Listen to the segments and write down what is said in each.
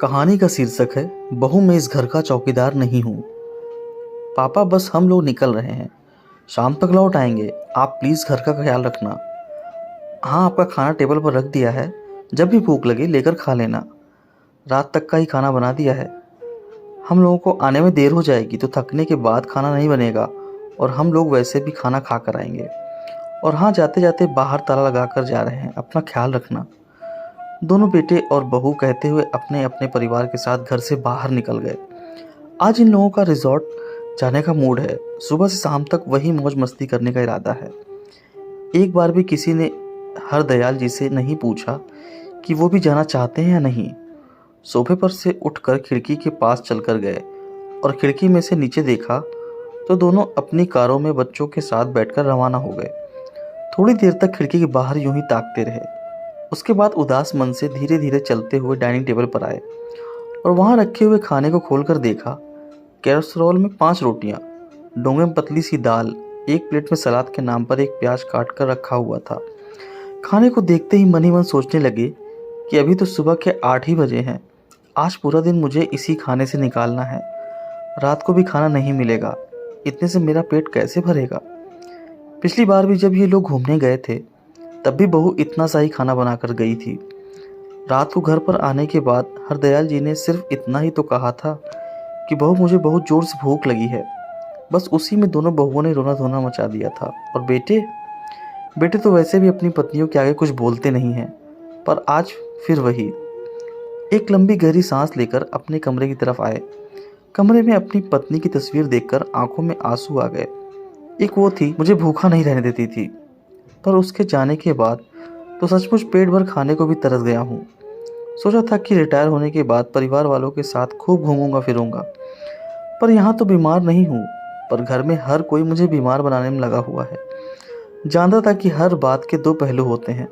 कहानी का शीर्षक है बहू मैं इस घर का चौकीदार नहीं हूँ। पापा बस हम लोग निकल रहे हैं, शाम तक लौट आएंगे। आप प्लीज़ घर का ख्याल रखना। हाँ, आपका खाना टेबल पर रख दिया है, जब भी भूख लगे लेकर खा लेना। रात तक का ही खाना बना दिया है। हम लोगों को आने में देर हो जाएगी तो थकने के बाद खाना नहीं बनेगा और हम लोग वैसे भी खाना खा कर आएंगे। और हाँ, जाते जाते बाहर ताला लगा कर जा रहे हैं, अपना ख्याल रखना। दोनों बेटे और बहू कहते हुए अपने अपने परिवार के साथ घर से बाहर निकल गए। आज इन लोगों का रिजॉर्ट जाने का मूड है। सुबह से शाम तक वही मौज मस्ती करने का इरादा है। एक बार भी किसी ने हरदयाल जी से नहीं पूछा कि वो भी जाना चाहते हैं या नहीं। सोफे पर से उठकर खिड़की के पास चलकर गए और खिड़की में से नीचे देखा तो दोनों अपनी कारों में बच्चों के साथ बैठकर रवाना हो गए। थोड़ी देर तक खिड़की के बाहर यूं ही ताकते रहे। उसके बाद उदास मन से धीरे धीरे चलते हुए डाइनिंग टेबल पर आए और वहां रखे हुए खाने को खोलकर देखा। कैसरोल में 5 रोटियां, डोंगे में पतली सी दाल, एक प्लेट में सलाद के नाम पर एक प्याज काट कर रखा हुआ था। खाने को देखते ही मन ही मन सोचने लगे कि अभी तो सुबह के 8 ही बजे हैं। आज पूरा दिन मुझे इसी खाने से निकालना है। रात को भी खाना नहीं मिलेगा, इतने से मेरा पेट कैसे भरेगा। पिछली बार भी जब ये लोग घूमने गए थे तब भी बहू इतना सा ही खाना बनाकर गई थी। रात को घर पर आने के बाद हरदयाल जी ने सिर्फ इतना ही तो कहा था कि बहू मुझे बहुत जोर से भूख लगी है। बस उसी में दोनों बहुओं ने रोना धोना मचा दिया था। और बेटे बेटे तो वैसे भी अपनी पत्नियों के आगे कुछ बोलते नहीं हैं, पर आज फिर वही। एक लंबी गहरी सांस लेकर अपने कमरे की तरफ आए। कमरे में अपनी पत्नी की तस्वीर देखकर आंखों में आंसू आ गए। एक वो थी मुझे भूखा नहीं रहने देती थी, पर उसके जाने के बाद तो सचमुच पेट भर खाने को भी तरस गया हूँ। सोचा था कि रिटायर होने के बाद परिवार वालों के साथ खूब घूमूंगा फिरूंगा, पर यहाँ तो बीमार नहीं हूँ, पर घर में हर कोई मुझे बीमार बनाने में लगा हुआ है। जानता था कि हर बात के 2 पहलू होते हैं,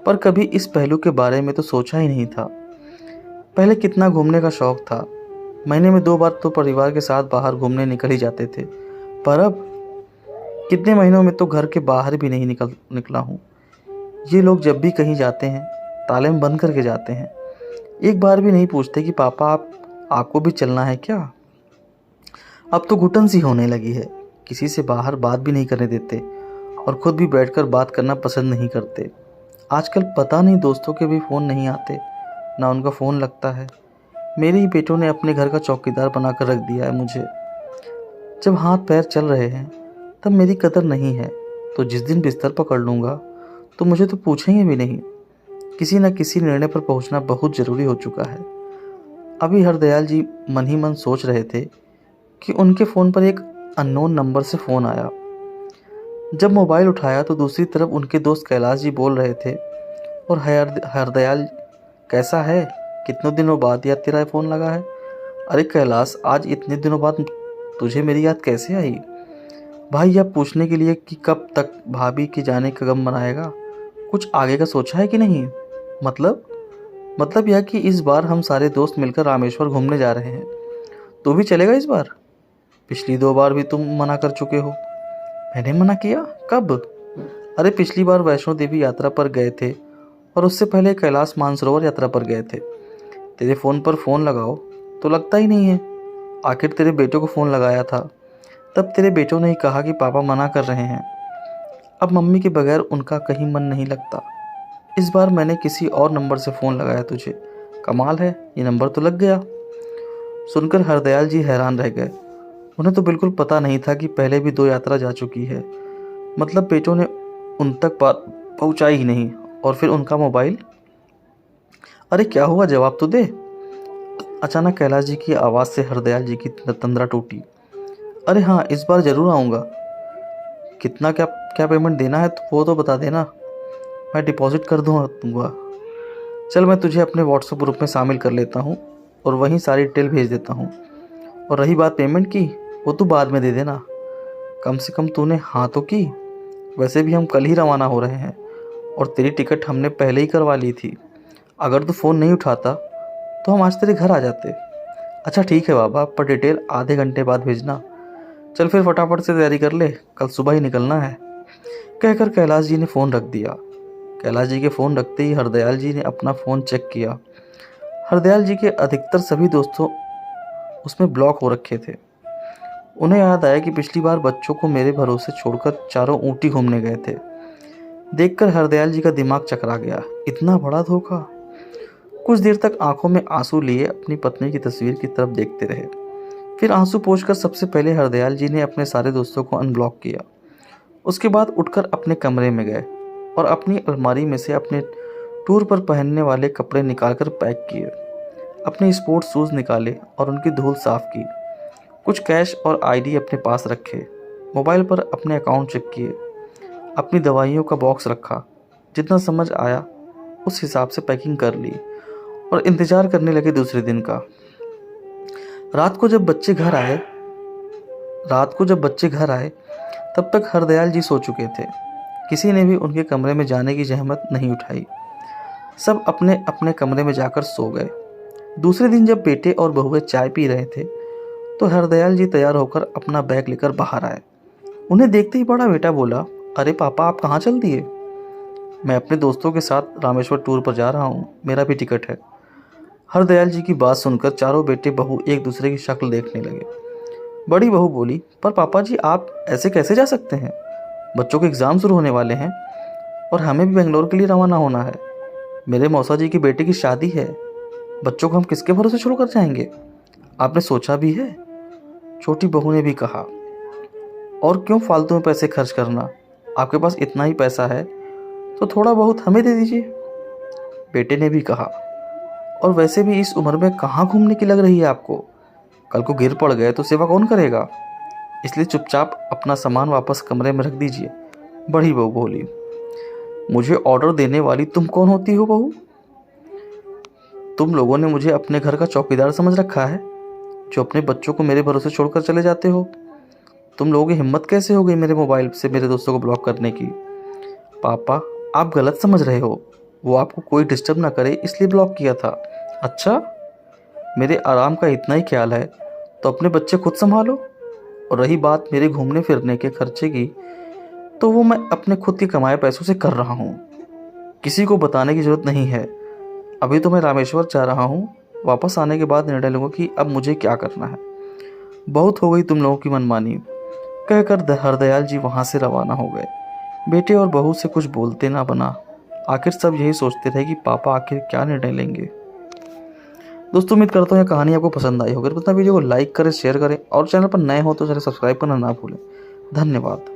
पर कभी इस पहलू के बारे में तो सोचा ही नहीं था। पहले कितना घूमने का शौक था, महीने में 2 बार तो परिवार के साथ बाहर घूमने निकल ही जाते थे, पर अब कितने महीनों में तो घर के बाहर भी नहीं निकला हूँ। ये लोग जब भी कहीं जाते हैं ताले में बंद करके जाते हैं। एक बार भी नहीं पूछते कि पापा आपको भी चलना है क्या। अब तो घुटन सी होने लगी है, किसी से बाहर बात भी नहीं करने देते और खुद भी बैठकर बात करना पसंद नहीं करते। आजकल पता नहीं दोस्तों के भी फ़ोन नहीं आते, ना उनका फ़ोन लगता है। मेरे ही बेटों ने अपने घर का चौकीदार बनाकर रख दिया है मुझे। जब हाथ पैर चल रहे हैं तब मेरी कदर नहीं है, तो जिस दिन बिस्तर पकड़ लूँगा तो मुझे तो पूछेंगे भी नहीं। किसी न किसी निर्णय पर पहुंचना बहुत ज़रूरी हो चुका है। अभी हरदयाल जी मन ही मन सोच रहे थे कि उनके फ़ोन पर एक अननोन नंबर से फ़ोन आया। जब मोबाइल उठाया तो दूसरी तरफ उनके दोस्त कैलाश जी बोल रहे थे। और हरदयाल, कैसा है, कितने दिनों बाद याद तेरा फ़ोन लगा है। अरे कैलाश, आज इतने दिनों बाद तुझे मेरी याद कैसे आई। भाई यह पूछने के लिए कि कब तक भाभी के जाने का गम मनाएगा। कुछ आगे का सोचा है कि नहीं। मतलब यह कि इस बार हम सारे दोस्त मिलकर रामेश्वर घूमने जा रहे हैं। तू भी चलेगा इस बार। पिछली 2 बार भी तुम मना कर चुके हो। मैंने मना किया, कब। अरे पिछली बार वैष्णो देवी यात्रा पर गए थे और उससे पहले कैलाश मानसरोवर यात्रा पर गए थे। तेरे फ़ोन पर फ़ोन लगाओ तो लगता ही नहीं है। आखिर तेरे बेटों को फ़ोन लगाया था, तब तेरे बेटों ने ही कहा कि पापा मना कर रहे हैं। अब मम्मी के बगैर उनका कहीं मन नहीं लगता। इस बार मैंने किसी और नंबर से फ़ोन लगाया तुझे। कमाल है, ये नंबर तो लग गया। सुनकर हरदयाल जी हैरान रह गए। उन्हें तो बिल्कुल पता नहीं था कि पहले भी 2 यात्रा जा चुकी है। मतलब बेटों ने उन तक बात पहुंचाई ही नहीं, और फिर उनका मोबाइल। अरे क्या हुआ, जवाब तो दे। अचानक कैलाश जी की आवाज़ से हरदयाल जी की तंद्रा टूटी। अरे हाँ, इस बार ज़रूर आऊँगा। कितना क्या क्या पेमेंट देना है तो वो तो बता देना, मैं डिपॉजिट कर दूँगा। चल मैं तुझे अपने व्हाट्सएप ग्रुप में शामिल कर लेता हूँ और वहीं सारी डिटेल भेज देता हूँ। और रही बात पेमेंट की, वो तू बाद में दे देना। कम से कम तूने हाँ तो की। वैसे भी हम कल ही रवाना हो रहे हैं और तेरी टिकट हमने पहले ही करवा ली थी। अगर तू फ़ोन नहीं उठाता तो हम आज तेरे घर आ जाते। अच्छा ठीक है बाबा, पर डिटेल आधे घंटे बाद भेजना। चल फिर फटाफट से तैयारी कर ले, कल सुबह ही निकलना है। कहकर कैलाश जी ने फ़ोन रख दिया। कैलाश जी के फ़ोन रखते ही हरदयाल जी ने अपना फ़ोन चेक किया। हरदयाल जी के अधिकतर सभी दोस्तों उसमें ब्लॉक हो रखे थे। उन्हें याद आया कि पिछली बार बच्चों को मेरे भरोसे छोड़कर चारों ऊटी घूमने गए थे। देखकर हरदयाल जी का दिमाग चकरा गया। इतना बड़ा धोखा। कुछ देर तक आंखों में आंसू लिए अपनी पत्नी की तस्वीर की तरफ देखते रहे। फिर आंसू पोंछकर सबसे पहले हरदयाल जी ने अपने सारे दोस्तों को अनब्लॉक किया। उसके बाद उठकर अपने कमरे में गए और अपनी अलमारी में से अपने टूर पर पहनने वाले कपड़े निकालकर पैक किए। अपने स्पोर्ट्स शूज़ निकाले और उनकी धूल साफ की। कुछ कैश और आईडी अपने पास रखे। मोबाइल पर अपने अकाउंट चेक किए। अपनी दवाइयों का बॉक्स रखा। जितना समझ आया उस हिसाब से पैकिंग कर ली और इंतज़ार करने लगे दूसरे दिन का। रात को जब बच्चे घर आए तब तक हरदयाल जी सो चुके थे। किसी ने भी उनके कमरे में जाने की जहमत नहीं उठाई। सब अपने अपने कमरे में जाकर सो गए। दूसरे दिन जब बेटे और बहुएं चाय पी रहे थे तो हरदयाल जी तैयार होकर अपना बैग लेकर बाहर आए। उन्हें देखते ही बड़ा बेटा बोला, अरे पापा, आप कहाँ चल दिए? मैं अपने दोस्तों के साथ रामेश्वर टूर पर जा रहा हूँ, मेरा भी टिकट है। हरदयाल जी की बात सुनकर चारों बेटे बहू एक दूसरे की शक्ल देखने लगे। बड़ी बहू बोली, पर पापा जी, आप ऐसे कैसे जा सकते हैं? बच्चों के एग्ज़ाम शुरू होने वाले हैं और हमें भी बेंगलोर के लिए रवाना होना है। मेरे मौसा जी की बेटे की शादी है। बच्चों को हम किसके भरोसे छोड़कर जाएंगे? आपने सोचा भी है? छोटी बहू ने भी कहा, और क्यों फालतू में पैसे खर्च करना? आपके पास इतना ही पैसा है तो थोड़ा बहुत हमें दे दीजिए। बेटे ने भी कहा, और वैसे भी इस उम्र में कहाँ घूमने की लग रही है आपको? कल को गिर पड़ गए तो सेवा कौन करेगा? इसलिए चुपचाप अपना सामान वापस कमरे में रख दीजिए। बड़ी बहू बोली, मुझे ऑर्डर देने वाली तुम कौन होती हो बहू? तुम लोगों ने मुझे अपने घर का चौकीदार समझ रखा है, जो अपने बच्चों को मेरे भरोसे छोड़कर चले जाते हो। तुम लोगों की हिम्मत कैसे हो गई मेरे मोबाइल से मेरे दोस्तों को ब्लॉक करने की? पापा, आप गलत समझ रहे हो। वो आपको कोई डिस्टर्ब ना करे इसलिए ब्लॉक किया था। अच्छा, मेरे आराम का इतना ही ख्याल है तो अपने बच्चे खुद संभालो। और रही बात मेरे घूमने फिरने के खर्चे की, तो वो मैं अपने खुद के कमाए पैसों से कर रहा हूँ। किसी को बताने की ज़रूरत नहीं है। अभी तो मैं रामेश्वर जा रहा हूँ। वापस आने के बाद निर्णय लूँगा कि अब मुझे क्या करना है। बहुत हो गई तुम लोगों की मनमानी, कहकर हरदयाल जी वहाँ से रवाना हो गए। बेटे और बहू से कुछ बोलते ना बना। आखिर सब यही सोचते थे कि पापा आखिर क्या निर्णय लेंगे। दोस्तों, उम्मीद करता हूँ यह कहानी आपको पसंद आई होगी। तो वीडियो को लाइक करें, शेयर करें और चैनल पर नए हो तो चैनल सब्सक्राइब करना ना भूलें। धन्यवाद।